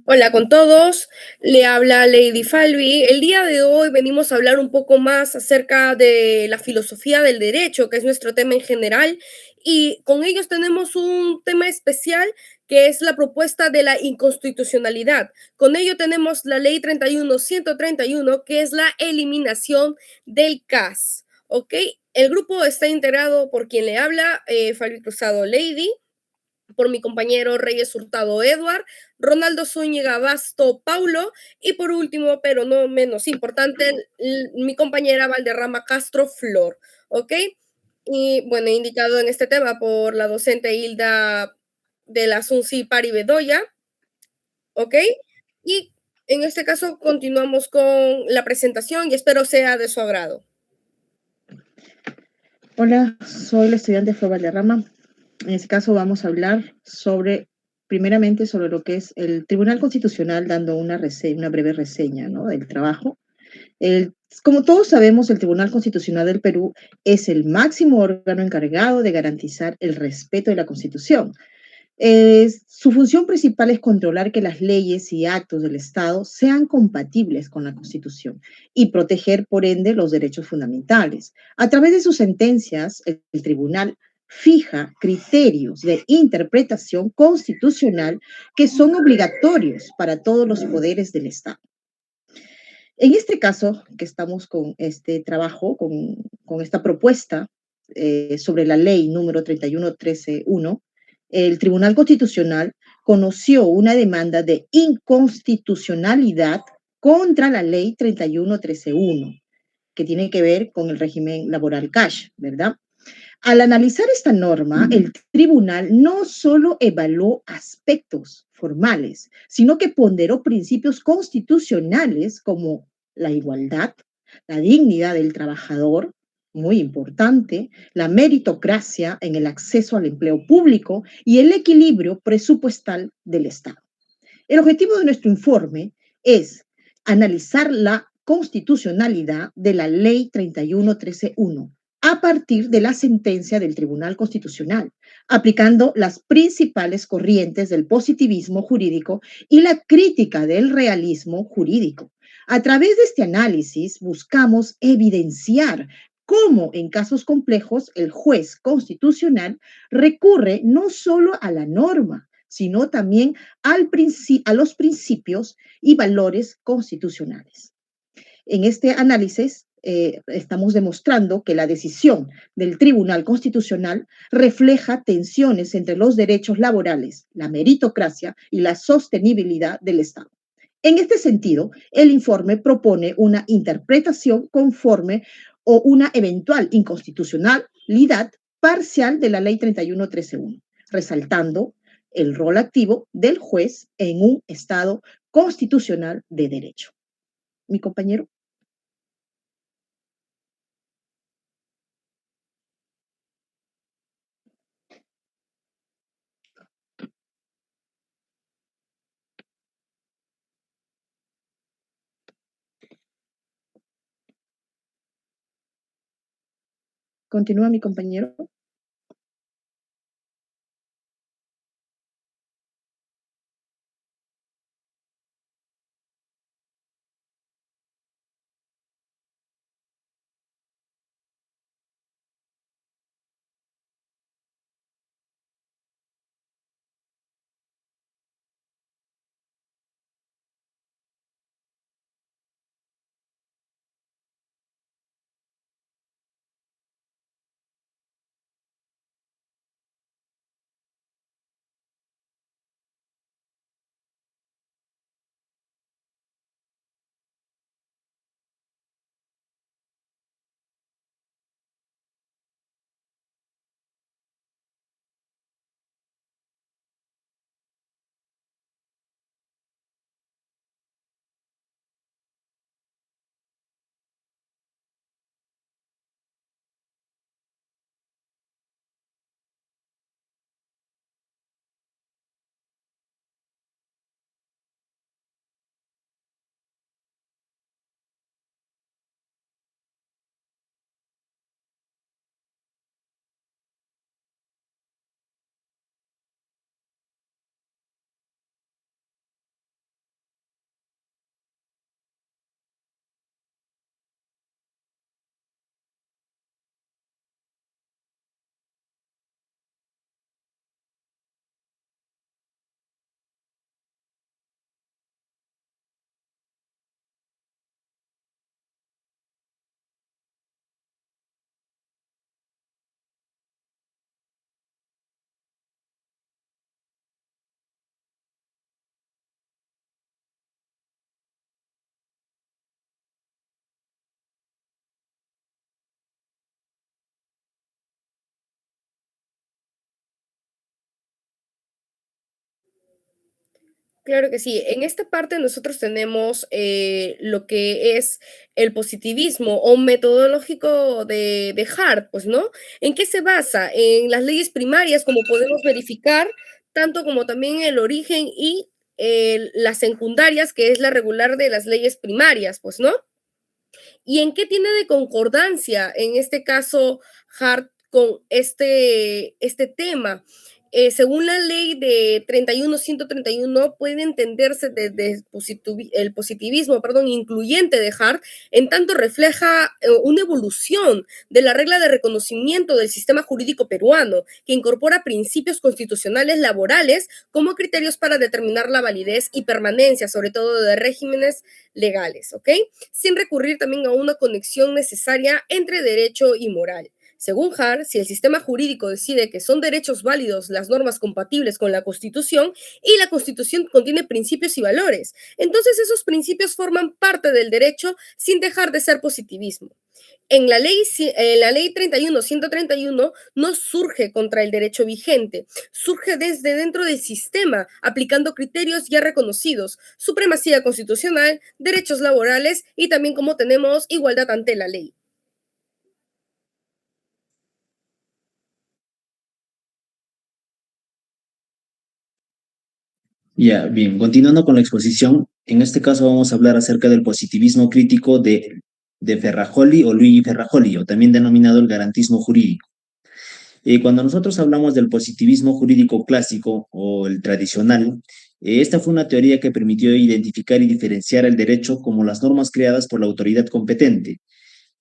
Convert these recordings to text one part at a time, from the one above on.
Hola con todos, le habla Lady Falvi. El día de hoy venimos a hablar un poco más acerca de la filosofía del derecho, que es nuestro tema en general, y con ellos tenemos un tema especial que es la propuesta de la inconstitucionalidad. Con ello tenemos la ley 31131, que es la eliminación del CAS. ¿Ok? El grupo está integrado por quien le habla, Falvi Cruzado Lady, por mi compañero Reyes Hurtado Edward, Ronaldo Zúñiga Basto Paulo y por último, pero no menos importante, mi compañera Valderrama Castro Flor, ¿ok? Y bueno, indicado en este tema por la docente Hilda de la Sunci Pari Bedoya, ¿ok? Y en este caso continuamos con la presentación y espero sea de su agrado. Hola, soy la estudiante Flor Valderrama. En este caso vamos a hablar primeramente sobre lo que es el Tribunal Constitucional, dando una breve reseña, ¿no?, del trabajo. Como todos sabemos, el Tribunal Constitucional del Perú es el máximo órgano encargado de garantizar el respeto de la Constitución. Su función principal es controlar que las leyes y actos del Estado sean compatibles con la Constitución y proteger, por ende, los derechos fundamentales. A través de sus sentencias, el tribunal fija criterios de interpretación constitucional que son obligatorios para todos los poderes del Estado. En este caso, que estamos con este trabajo, con esta propuesta sobre la ley número 31131, el Tribunal Constitucional conoció una demanda de inconstitucionalidad contra la ley 31131, que tiene que ver con el régimen laboral cash, ¿verdad? Al analizar esta norma, el tribunal no solo evaluó aspectos formales, sino que ponderó principios constitucionales como la igualdad, la dignidad del trabajador, muy importante, la meritocracia en el acceso al empleo público y el equilibrio presupuestal del Estado. El objetivo de nuestro informe es analizar la constitucionalidad de la Ley 31131 a partir de la sentencia del Tribunal Constitucional, aplicando las principales corrientes del positivismo jurídico y la crítica del realismo jurídico. A través de este análisis buscamos evidenciar cómo en casos complejos el juez constitucional recurre no solo a la norma, sino también a los principios y valores constitucionales. En este análisis estamos demostrando que la decisión del Tribunal Constitucional refleja tensiones entre los derechos laborales, la meritocracia y la sostenibilidad del Estado. En este sentido, el informe propone una interpretación conforme o una eventual inconstitucionalidad parcial de la Ley 31331, resaltando el rol activo del juez en un Estado constitucional de derecho. Mi compañero. Continúa mi compañero. Claro que sí. En esta parte nosotros tenemos lo que es el positivismo o metodológico de Hart, pues, ¿no? ¿En qué se basa? En las leyes primarias, como podemos verificar, tanto como también el origen y las secundarias, que es la regular de las leyes primarias, pues, ¿no? ¿Y en qué tiene de concordancia, en este caso, Hart con este tema? Según la ley de 31.131, puede entenderse desde el positivismo, perdón, incluyente de Hart, en tanto refleja una evolución de la regla de reconocimiento del sistema jurídico peruano, que incorpora principios constitucionales laborales como criterios para determinar la validez y permanencia, sobre todo de regímenes legales, ¿ok? Sin recurrir también a una conexión necesaria entre derecho y moral. Según Hart, si el sistema jurídico decide que son derechos válidos las normas compatibles con la Constitución y la Constitución contiene principios y valores, entonces esos principios forman parte del derecho sin dejar de ser positivismo. En la ley 31.131 no surge contra el derecho vigente, surge desde dentro del sistema, aplicando criterios ya reconocidos, supremacía constitucional, derechos laborales y también como tenemos igualdad ante la ley. Ya, bien, continuando con la exposición, en este caso vamos a hablar acerca del positivismo crítico de Ferrajoli o Luigi Ferrajoli, o también denominado el garantismo jurídico. Cuando nosotros hablamos del positivismo jurídico clásico o el tradicional, esta fue una teoría que permitió identificar y diferenciar el derecho como las normas creadas por la autoridad competente,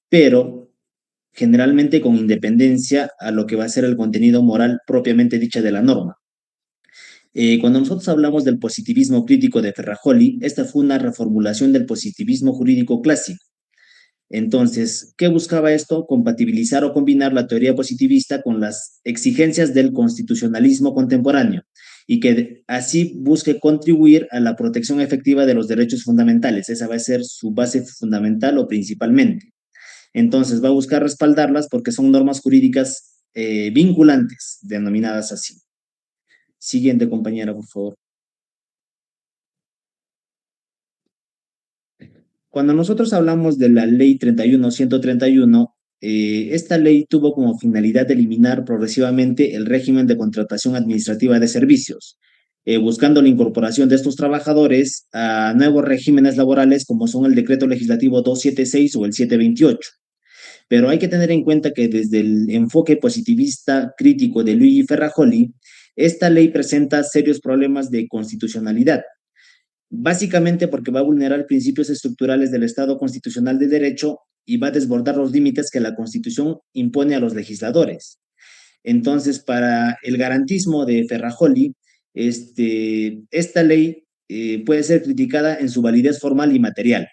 pero generalmente con independencia a lo que va a ser el contenido moral propiamente dicha de la norma. Cuando nosotros hablamos del positivismo crítico de Ferrajoli, esta fue una reformulación del positivismo jurídico clásico. Entonces, ¿qué buscaba esto? Compatibilizar o combinar la teoría positivista con las exigencias del constitucionalismo contemporáneo y que así busque contribuir a la protección efectiva de los derechos fundamentales. Esa va a ser su base fundamental o principalmente. Entonces, va a buscar respaldarlas porque son normas jurídicas vinculantes, denominadas así. Siguiente compañera, por favor. Cuando nosotros hablamos de la ley 31.131, esta ley tuvo como finalidad eliminar progresivamente el régimen de contratación administrativa de servicios, buscando la incorporación de estos trabajadores a nuevos regímenes laborales como son el decreto legislativo 276 o el 728. Pero hay que tener en cuenta que desde el enfoque positivista crítico de Luigi Ferrajoli, esta ley presenta serios problemas de constitucionalidad, básicamente porque va a vulnerar principios estructurales del Estado constitucional de derecho y va a desbordar los límites que la Constitución impone a los legisladores. Entonces, para el garantismo de Ferrajoli, esta ley puede ser criticada en su validez formal y material.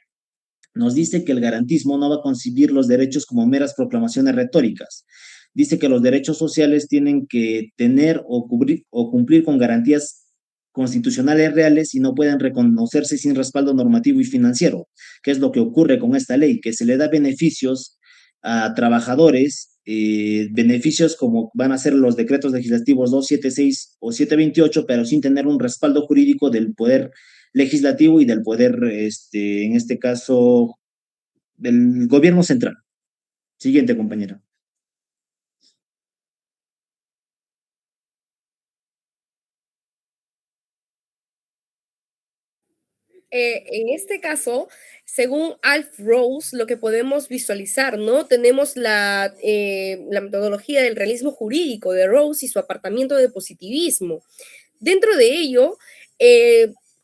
Nos dice que el garantismo no va a concebir los derechos como meras proclamaciones retóricas. Dice que los derechos sociales tienen que tener o cumplir con garantías constitucionales reales y no pueden reconocerse sin respaldo normativo y financiero, que es lo que ocurre con esta ley, que se le da beneficios a trabajadores, beneficios como van a ser los decretos legislativos 276 o 728, pero sin tener un respaldo jurídico del poder legislativo y del poder, en este caso, del gobierno central. Siguiente, compañera. En este caso, según Alf Rose, lo que podemos visualizar, ¿no? Tenemos la metodología del realismo jurídico de Rose y su apartamiento de positivismo. Dentro de ello,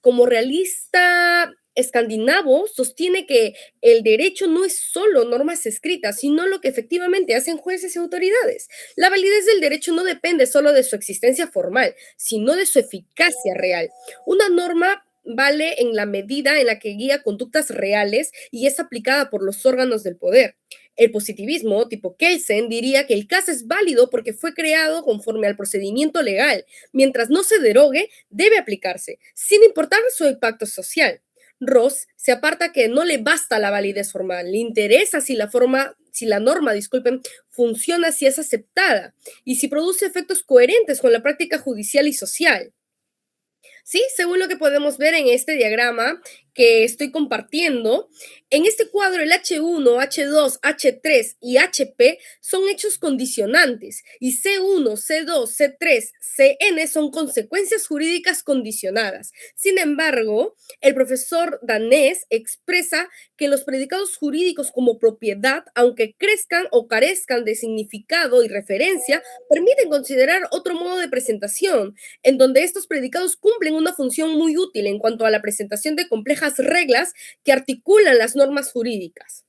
como realista escandinavo, sostiene que el derecho no es solo normas escritas, sino lo que efectivamente hacen jueces y autoridades. La validez del derecho no depende solo de su existencia formal, sino de su eficacia real. Una norma vale en la medida en la que guía conductas reales y es aplicada por los órganos del poder. El positivismo, tipo Kelsen, diría que el caso es válido porque fue creado conforme al procedimiento legal. Mientras no se derogue, debe aplicarse, sin importar su impacto social. Ross se aparta que no le basta la validez formal, le interesa si la norma, disculpen, funciona, si es aceptada y si produce efectos coherentes con la práctica judicial y social. Sí, según lo que podemos ver en este diagrama que estoy compartiendo, en este cuadro el H1, H2, H3 y HP son hechos condicionantes y C1, C2, C3, CN son consecuencias jurídicas condicionadas. Sin embargo, el profesor danés expresa que los predicados jurídicos como propiedad, aunque crezcan o carezcan de significado y referencia, permiten considerar otro modo de presentación en donde estos predicados cumplen una función muy útil en cuanto a la presentación de complejas reglas que articulan las normas jurídicas.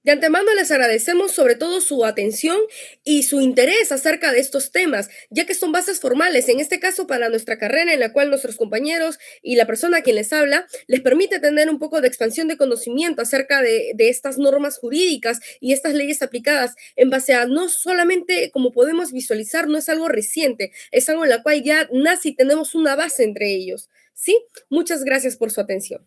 De antemano les agradecemos sobre todo su atención y su interés acerca de estos temas, ya que son bases formales, en este caso para nuestra carrera, en la cual nuestros compañeros y la persona a quien les habla les permite tener un poco de expansión de conocimiento acerca de estas normas jurídicas y estas leyes aplicadas en base a no solamente, como podemos visualizar, no es algo reciente, es algo en la cual ya nace y tenemos una base entre ellos. ¿Sí? Muchas gracias por su atención.